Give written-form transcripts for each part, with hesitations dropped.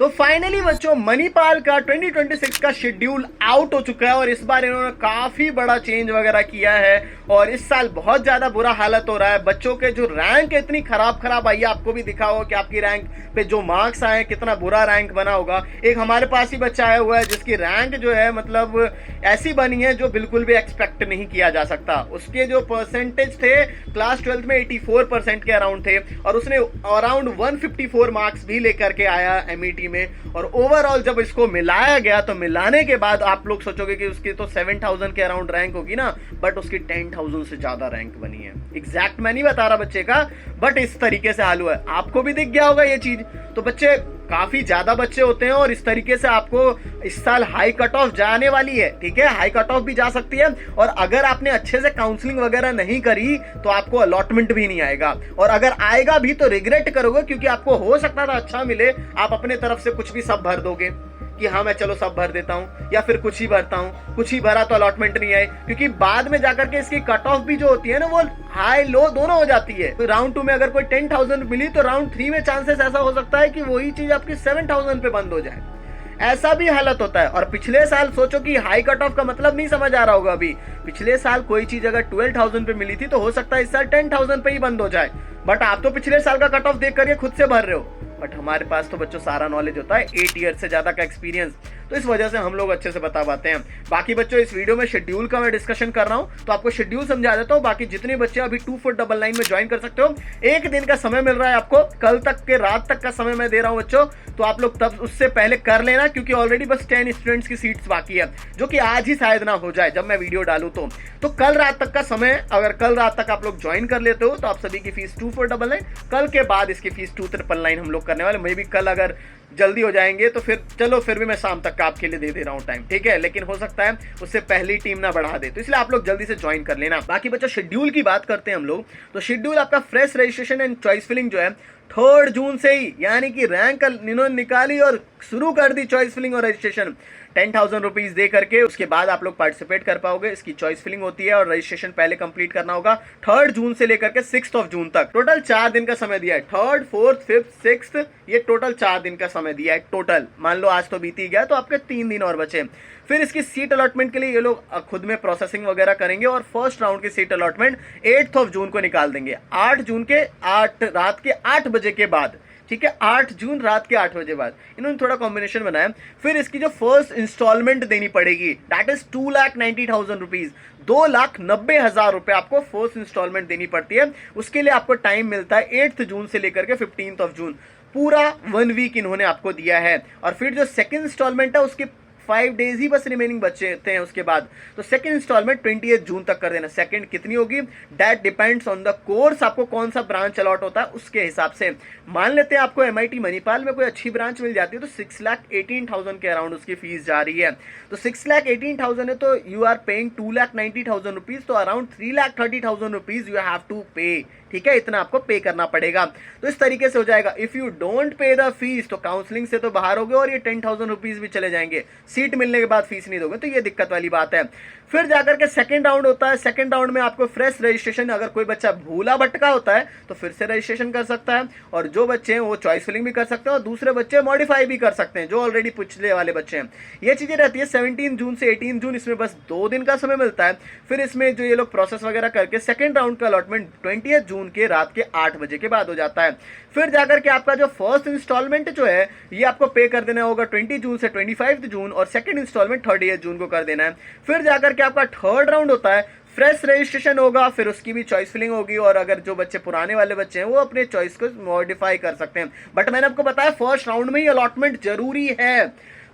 तो फाइनली बच्चों मणिपाल का 2026 का शेड्यूल आउट हो चुका है और इस बार इन्होंने काफी बड़ा चेंज वगैरह किया है और इस साल बहुत ज्यादा बुरा हालत हो रहा है। बच्चों के जो रैंक है इतनी खराब आई है, आपको भी दिखा होगा कि आपकी रैंक पे जो मार्क्स आए कितना बुरा रैंक बना होगा। एक हमारे पास ही बच्चा आया हुआ है जिसकी रैंक जो है मतलब ऐसी बनी है जो बिल्कुल भी एक्सपेक्ट नहीं किया जा सकता। उसके जो परसेंटेज थे क्लास 12 में 84% के अराउंड थे और उसने अराउंड 154 मार्क्स भी लेकर के आया एमईटी में। और ओवरऑल जब इसको मिलाया गया तो मिलाने के बाद आप लोग सोचोगे कि उसकी तो 7000 के अराउंड रैंक होगी ना, बट उसकी 10,000 से ज्यादा रैंक बनी है। एग्जैक्ट मैं नहीं बता रहा बच्चे का, बट इस तरीके से हाल हुआ है। आपको भी दिख गया होगा ये चीज। तो बच्चे काफी ज्यादा बच्चे होते हैं और इस तरीके से आपको इस साल हाई कट ऑफ जाने वाली है। ठीक है, हाई कट ऑफ भी जा सकती है और अगर आपने अच्छे से काउंसलिंग वगैरह नहीं करी तो आपको अलॉटमेंट भी नहीं आएगा और अगर आएगा भी तो रिग्रेट करोगे क्योंकि आपको हो सकता था अच्छा मिले, आप अपने तरफ से कुछ भी सब भर दोगे कि हाँ मैं चलो सब भर देता हूँ या फिर कुछ ही भरता हूँ, कुछ ही भरा तो अलॉटमेंट नहीं आए। क्योंकि बाद में जाकर के इसकी कट ऑफ भी जो होती है ना वो हाई लो दोनों हो जाती है। तो राउंड 2 में अगर कोई 10,000 मिली तो राउंड 3 में चांसेस ऐसा हो सकता है कि वही चीज आपकी 7,000 पे बंद हो जाए। ऐसा भी हालत होता है। और पिछले साल सोचो कि हाई कट ऑफ का मतलब नहीं समझ आ रहा होगा अभी। पिछले साल कोई चीज अगर 12,000 पे मिली थी तो हो सकता है इस साल 10,000 पे ही बंद हो जाए, बट आप तो पिछले साल का कट ऑफ देख कर खुद से भर रहे हो। बट हमारे पास तो बच्चों सारा नॉलेज होता है, 8 ईयर से ज्यादा का एक्सपीरियंस, तो इस वजह से हम लोग अच्छे से बता पाते हैं। बाकी बच्चों इस वीडियो में शेड्यूल का मैं डिस्कशन कर रहा हूं तो आपको शेड्यूल समझा देता हूं। बाकी जितने बच्चे अभी 2499 में ज्वाइन कर सकते हो, एक दिन का समय मिल रहा है आपको, कल तक के रात तक का समय मैं दे रहा हूं बच्चों। तो आप लोग तब उससे पहले कर लेना क्योंकि ऑलरेडी बस 10 स्टूडेंट्स की सीट्स बाकी है, जो कि आज ही शायद ना हो जाए जब मैं वीडियो डालूं तो कल रात तक का समय, अगर कल रात तक आप लोग ज्वाइन कर लेते हो तो आप सभी की फीस 2499, कल के बाद इसकी फीस 2399 हम लोग करने वाले। मे भी कल अगर जल्दी हो जाएंगे तो फिर चलो, फिर भी मैं शाम तक का आपके लिए दे रहा हूं टाइम, ठीक है। लेकिन हो सकता है उससे पहली टीम ना बढ़ा दे, तो इसलिए आप लोग जल्दी से ज्वाइन कर लेना। बाकी बच्चों शेड्यूल की बात करते हैं हम लोग। तो शेड्यूल आपका fresh registration and choice filling जो है 3 जून से ही, यानी कि रैंक इन्होंने निकाली और शुरू कर दी चॉइस फिलिंग और रजिस्ट्रेशन 10,000 रुपीज दे करके। उसके बाद आप लोग पार्टिसिपेट कर पाओगे। इसकी चॉइस फिलिंग होती है और रजिस्ट्रेशन पहले कंप्लीट करना होगा 3 जून से लेकर के 6 जून तक। टोटल 4 दिन का समय दिया है, 3rd, 4th, 5th, 6th, ये टोटल 4 दिन का समय दिया है टोटल। मान लो आज तो बीत ही गया तो आपके 3 दिन और बचे। फिर इसकी सीट अलॉटमेंट के लिए ये लोग खुद में प्रोसेसिंग वगैरह करेंगे और फर्स्ट राउंड की सीट अलॉटमेंट 8 जून को निकाल देंगे, 8 जून के रात के 8 बजे के बाद। ठीक है, 8 जून रात के 8 बजे बाद इन्होंने थोड़ा कॉम्बिनेशन बनाया। फिर इसकी जो फर्स्ट इंस्टॉलमेंट देनी पड़ेगी दैट इज 2,90,000 रुपीज, 2,90,000 रुपए आपको फर्स्ट इंस्टॉलमेंट देनी पड़ती है। उसके लिए आपको टाइम मिलता है 8 जून से लेकर के 15 जून, पूरा 1 वीक इन्होंने आपको दिया है। और फिर जो सेकेंड इंस्टॉलमेंट है उसके 5 डेज ही बस रिमेनिंग बचे थे उसके बाद, तो सेकंड इंस्टॉलमेंट 28 जून तक कर देना। सेकंड कितनी होगी that depends on the course, आपको कौन सा ब्रांच अलॉट होता है उसके हिसाब से। मान लेते हैं आपको एमआईटी मणिपाल में कोई अच्छी ब्रांच मिल जाती है तो 6,18,000 के अराउंड उसकी फीस जा रही है। तो 6,18,000 है तो यू आर पेइंग 2,90,000 रुपीज, तो around 3,30,000 rupees you have to pay. ठीक है, इतना आपको पे करना पड़ेगा। तो इस तरीके से हो जाएगा। If you don't pay the fees तो काउंसलिंग से तो बाहर होगे और ये 10,000 रुपीज भी चले जाएंगे। सीट मिलने के बाद फीस नहीं दोगे तो ये दिक्कत वाली बात है। फिर जाकर के सेकंड राउंड होता है। सेकंड राउंड में आपको फ्रेश रजिस्ट्रेशन, अगर कोई बच्चा भूला भटका होता है तो फिर से रजिस्ट्रेशन कर सकता है और जो बच्चे हैं वो चॉइस फिलिंग भी कर सकते हैं और दूसरे बच्चे मॉडिफाई भी कर सकते हैं जो ऑलरेडी पिछले वाले बच्चे हैं। ये चीजें रहती है 17 जून से 18 जून, इसमें बस 2 दिन का समय मिलता है। फिर इसमें जो ये लोग प्रोसेस वगैरह करके सेकंड राउंड का अलॉटमेंट 20 जून के रात के 8 बजे के बाद हो जाता है। फिर जाकर के आपका जो फर्स्ट इंस्टॉलमेंट जो है ये आपको पे कर देना होगा 20 जून से 25 जून और सेकंड इंस्टॉलमेंट 30 जून को कर देना है। फिर जाकर के आपका थर्ड राउंड होता है, फ्रेश रजिस्ट्रेशन होगा, फिर उसकी भी चॉइस फिलिंग होगी और अगर जो बच्चे पुराने वाले बच्चे हैं वो अपने चॉइस को मॉडिफाई कर सकते हैं। बट मैंने आपको बताया फर्स्ट राउंड में ही अलॉटमेंट जरूरी है।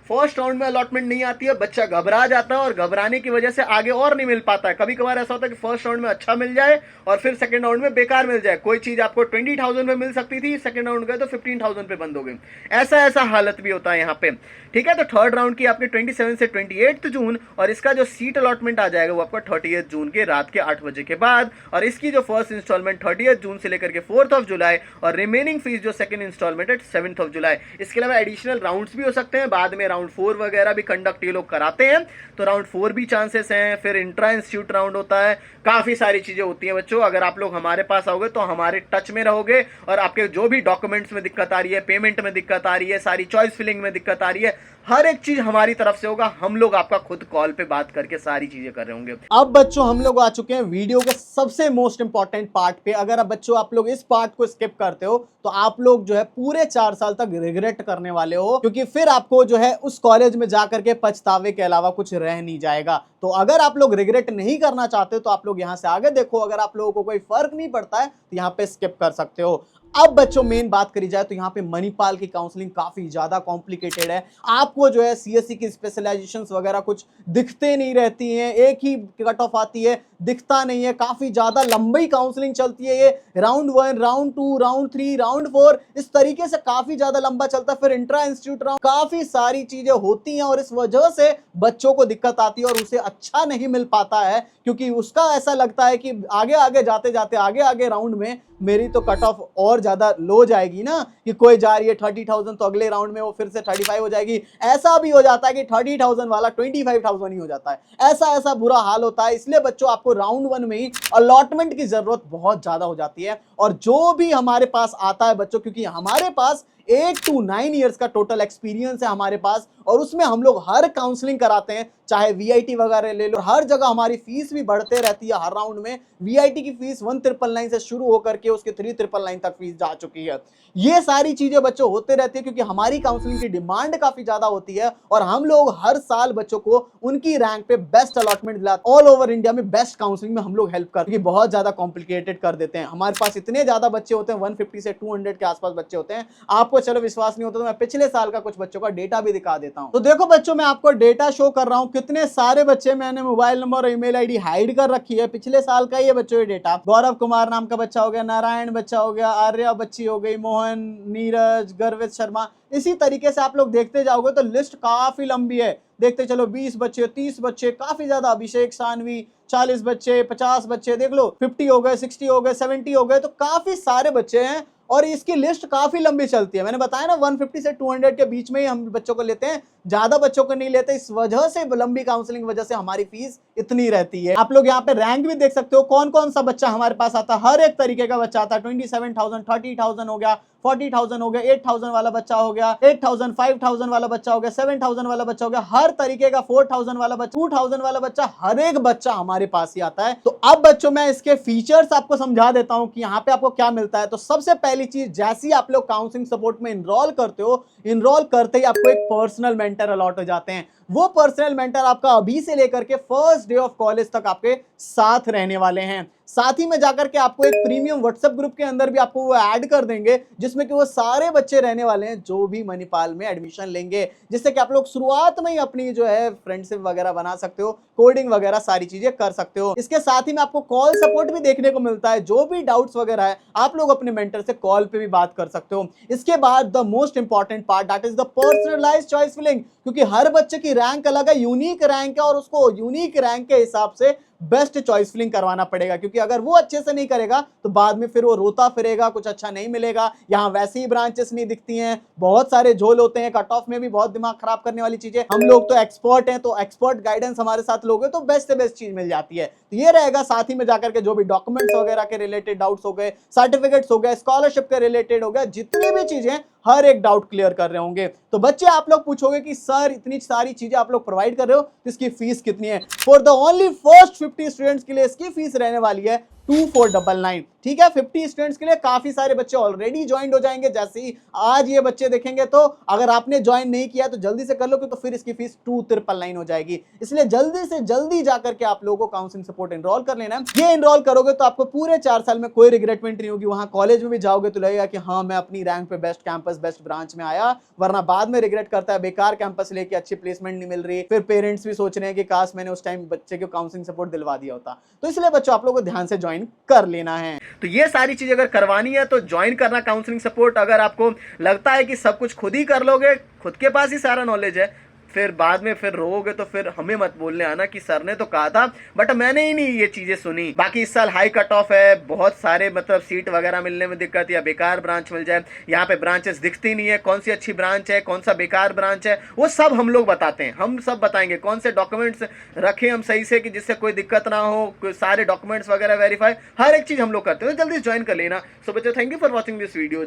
फर्स्ट राउंड में अलॉटमेंट नहीं आती है, बच्चा घबरा जाता है और घबराने की वजह से आगे और नहीं मिल पाता है। कभी कभार ऐसा होता है कि फर्स्ट राउंड में अच्छा मिल जाए और फिर सेकंड राउंड में बेकार मिल जाए। कोई चीज आपको 20,000 में मिल सकती थी, सेकंड राउंड गए तो 15,000 पे बंद हो गई। ऐसा हालत भी होता है यहाँ पे। ठीक है, तो थर्ड राउंड की आपकी 27 से 28 जून और इसका जो सीट अलॉटमेंट आ जाएगा वो आपका 30 जून के रात के 8 बजे के बाद। और इसकी जो फर्स्ट इंस्टॉलमेंट 30 जून से लेकर के 4 जुलाई और रिमेनिंग फीस जो सेकंड इंस्टॉलमेंट है 7 जुलाई। इसके अलावा एडिशनल राउंड्स भी हो सकते हैं बाद में, राउंड 4 वगैरह भी कंडक्ट ये लोग कराते हैं, तो राउंड 4 भी चांसेस हैं। फिर इंट्रा इंस्टीट्यूट राउंड होता है, काफी सारी चीजें होती हैं बच्चों। अगर आप लोग हमारे पास आओगे तो हमारे टच में रहोगे, और आपके जो भी डॉक्यूमेंट्स में दिक्कत आ रही है, पेमेंट में दिक्कत आ रही है, सारी चॉइस फिलिंग में दिक्कत आ रही है, हर एक चीज हमारी तरफ से होगा। हम लोग आपका खुद कॉल पे बात करके सारी चीजें कर रहे होंगे। अब बच्चों हम लोग आ चुके हैं वीडियो के सबसे मोस्ट इंपॉर्टेंट पार्ट पे। अगर अब बच्चों आप लोग इस पार्ट को स्किप करते हो तो आप लोग जो है पूरे 4 साल तक रिग्रेट करने वाले हो, क्योंकि फिर आपको जो है उस कॉलेज में जाकर के पछतावे के अलावा कुछ रह नहीं जाएगा। तो अगर आप लोग रिग्रेट नहीं करना चाहते तो आप लोग यहां से आगे देखो। अगर आप लोगों को कोई फर्क नहीं पड़ता है तो यहां पे स्किप कर सकते हो। अब बच्चों मेन बात करी जाए तो यहाँ पे मणिपाल की काउंसलिंग काफी ज्यादा कॉम्प्लिकेटेड है। आपको जो है सीएससी की स्पेशलाइजेशंस वगैरह कुछ दिखते नहीं रहती हैं, एक ही कट ऑफ आती है, दिखता नहीं है। काफी ज्यादा लंबी काउंसलिंग चलती है, ये राउंड 1, राउंड 2, राउंड 3, राउंड 4, इस तरीके से काफी ज्यादा लंबा चलता है। फिर इंट्रा इंस्टीट्यूट राउंड, काफी सारी चीजें होती हैं और इस वजह से बच्चों को दिक्कत आती है और उसे अच्छा नहीं मिल पाता है, क्योंकि उसका ऐसा लगता है कि आगे आगे जाते जाते आगे आगे राउंड में मेरी तो कट ऑफ और ज्यादा लो जाएगी ना, कि कोई जा रही है 30,000 तो अगले राउंड में वो फिर से 35 हो जाएगी। ऐसा भी हो जाता है कि 30,000 वाला 25,000 ही हो जाता है। ऐसा ऐसा बुरा हाल होता है। इसलिए बच्चों आपको राउंड 1 में ही अलॉटमेंट की जरूरत बहुत ज्यादा हो जाती है। और जो भी हमारे पास आता है बच्चों, क्योंकि हमारे पास 8 to 9 ईयर्स का टोटल एक्सपीरियंस है हमारे पास, और उसमें हम लोग हर काउंसलिंग कराते हैं, चाहे वीआईटी वगैरह ले लो। हर जगह हमारी फीस भी बढ़ते रहती है हर राउंड में। वीआईटी की फीस 1,999 से शुरू होकर के उसके 3,999 तक फीस जा चुकी है। ये सारी चीजें बच्चों होते रहती है क्योंकि हमारी काउंसलिंग की डिमांड काफी ज्यादा होती है, और हम लोग हर साल बच्चों को उनकी रैंक पे बेस्ट अलॉटमेंट दिलाते हैं। ऑल ओवर इंडिया में बेस्ट काउंसलिंग में हम लोग हेल्प करते हैं, बहुत ज्यादा कॉम्प्लिकेटेड कर देते हैं। हमारे पास इतने ज्यादा बच्चे होते हैं, 150 से 200 के आसपास बच्चे होते हैं। आपको चलो विश्वास नहीं होता तो मैं पिछले साल का कुछ बच्चों का डेटा भी दिखा देता हूं। तो देखो बच्चों, मैं आपको डेटा शो कर रहा हूं, कितने सारे बच्चे मैंने मोबाइल नंबर और ईमेल आईडी हाइड कर रखी है। पिछले साल का ये बच्चों ये डेटा, गौरव कुमार नाम का बच्चा हो गया, नारायण बच्चा हो गया, आर्या बच्ची हो गई, मोहन, नीरज, गर्वित शर्मा। इसी तरीके से आप लोग देखते जाओगे तो लिस्ट काफी लंबी है। देखते चलो 20 बच्चे, 30 बच्चे, काफी ज्यादा। अभिषेक सानवी 40 बच्चे, 50 बच्चे, देख लो 50 हो गए, 60 हो गए, 70 हो गए, तो काफी सारे बच्चे हैं और इसकी लिस्ट काफी लंबी चलती है। मैंने बताया ना 150 से 200 के बीच में ही हम बच्चों को लेते हैं, ज्यादा बच्चों को नहीं लेते। इस वजह से लंबी काउंसलिंग की वजह से हमारी फीस इतनी रहती है। आप लोग यहाँ पे रैंक भी देख सकते हो, कौन कौन सा बच्चा हमारे पास आता है। हर एक तरीके का बच्चा आता है। 27,000, 30,000 हो गया, 40,000 हो गया, 8,000 वाला बच्चा हो गया, 8,000, 5,000 वाला बच्चा हो गया, 7,000 वाला बच्चा हो गया, हर तरीके का 4,000 वाला बच्चा, 2,000 वाला बच्चा, हर एक बच्चा हमारे पास ही आता है। तो अब बच्चों मैं इसके फीचर्स आपको समझा देता हूं कि यहाँ पे आपको क्या मिलता है। तो सबसे पहली चीज, जैसे ही आप लोग काउंसलिंग सपोर्ट में इनरोल करते हो, इनरोल करते ही आपको एक पर्सनल मेंटर अलॉट हो जाते हैं। वो पर्सनल मेंटर आपका अभी से लेकर के फर्स्ट डे ऑफ कॉलेज तक आपके साथ रहने वाले हैं। साथ ही में जाकर के आपको एक प्रीमियम व्हाट्सएप ग्रुप के अंदर भी आपको वो ऐड कर देंगे, जिसमें कि वो सारे बच्चे रहने वाले हैं जो भी मणिपाल में एडमिशन लेंगे, जिससे कि आप लोग शुरुआत में ही अपनी जो है फ्रेंडशिप वगैरह बना सकते हो, कोडिंग वगैरह सारी चीजें कर सकते हो। इसके साथ ही में आपको कॉल सपोर्ट भी देखने को मिलता है। जो भी डाउट्स वगैरह है आप लोग अपने मेंटर से कॉल पे भी बात कर सकते हो। इसके बाद the most important part, that is the personalised choice filling, क्योंकि हर बच्चे की रैंक अलग है, यूनिक रैंक है, और उसको यूनिक रैंक के हिसाब से बेस्ट चॉइस फिलिंग करवाना पड़ेगा। क्योंकि अगर वो अच्छे से नहीं करेगा तो बाद में फिर वो रोता फिरेगा, कुछ अच्छा नहीं मिलेगा। यहाँ वैसे ही ब्रांचेस नहीं दिखती हैं, बहुत सारे झोल होते हैं, कट ऑफ में भी बहुत दिमाग खराब करने वाली चीजें। हम लोग तो एक्सपर्ट हैं, तो एक्सपर्ट गाइडेंस हमारे साथ लोगे तो बेस्ट से बेस्ट चीज मिल जाती है। तो ये रहेगा। साथ ही में जाकर के जो भी डॉक्यूमेंट्स वगैरह के रिलेटेड डाउट्स हो गए, सर्टिफिकेट्स हो गए, स्कॉलरशिप के रिलेटेड हो गए, जितनी भी चीजें, हर एक डाउट क्लियर कर रहे होंगे। तो बच्चे आप लोग पूछोगे कि सर इतनी सारी चीजें आप लोग प्रोवाइड कर रहे हो तो इसकी फीस कितनी है। For the only first 50 students के लिए इसकी फीस रहने वाली है 2499। ठीक है, 50 स्टूडेंट्स के लिए। काफी सारे बच्चे ऑलरेडी ज्वाइन हो जाएंगे जैसे ही आज ये बच्चे देखेंगे। तो अगर आपने ज्वाइन नहीं किया तो जल्दी से कर लो, तो फिर इसकी फीस 2399 हो जाएगी। इसलिए जल्दी से जल्दी जाकर के आप लोगों को काउंसलिंग सपोर्ट एनरोल कर लेना है। ये एनरोल करोगे तो आपको पूरे 4 साल में कोई रिग्रेटमेंट नहीं होगी। वहां कॉलेज में भी जाओगे तो लगेगा कि हाँ मैं अपनी रैंक पे बेस्ट कैंपस, बेस्ट ब्रांच में आया, वरना बाद में रिग्रेट करता है बेकार कैंपस लेके, अच्छी प्लेसमेंट नहीं मिल रही, फिर पेरेंट्स भी सोच रहे हैं कि काश मैंने उस टाइम बच्चे को काउंसलिंग सपोर्ट दिलवा दिया होता। तो इसलिए बच्चों आप लोगों को ध्यान से ज्वाइन कर लेना है। तो ये सारी चीज अगर करवानी है तो ज्वाइन करना काउंसलिंग सपोर्ट। अगर आपको लगता है कि सब कुछ खुद ही कर लोगे, खुद के पास ही सारा नॉलेज है, फिर बाद में फिर रोओगे तो फिर हमें मत बोलने आना कि सर ने तो कहा था, बट मैंने ही नहीं ये चीजें सुनी। बाकी इस साल हाई कट ऑफ है, बहुत सारे मतलब सीट वगैरह मिलने में दिक्कत या बेकार ब्रांच मिल जाए, यहाँ पे ब्रांचेस दिखती नहीं है, कौन सी अच्छी ब्रांच है कौन सा बेकार ब्रांच है वो सब हम लोग बताते हैं, हम सब बताएंगे कौन से डॉक्यूमेंट्स रखें हम सही से कि जिससे कोई दिक्कत ना हो, सारे डॉक्यूमेंट्स वगैरह वेरीफाई, हर एक चीज हम लोग करते हैं। तो जल्दी ज्वाइन कर लेना। सो बच्चों, thank you for watching this video.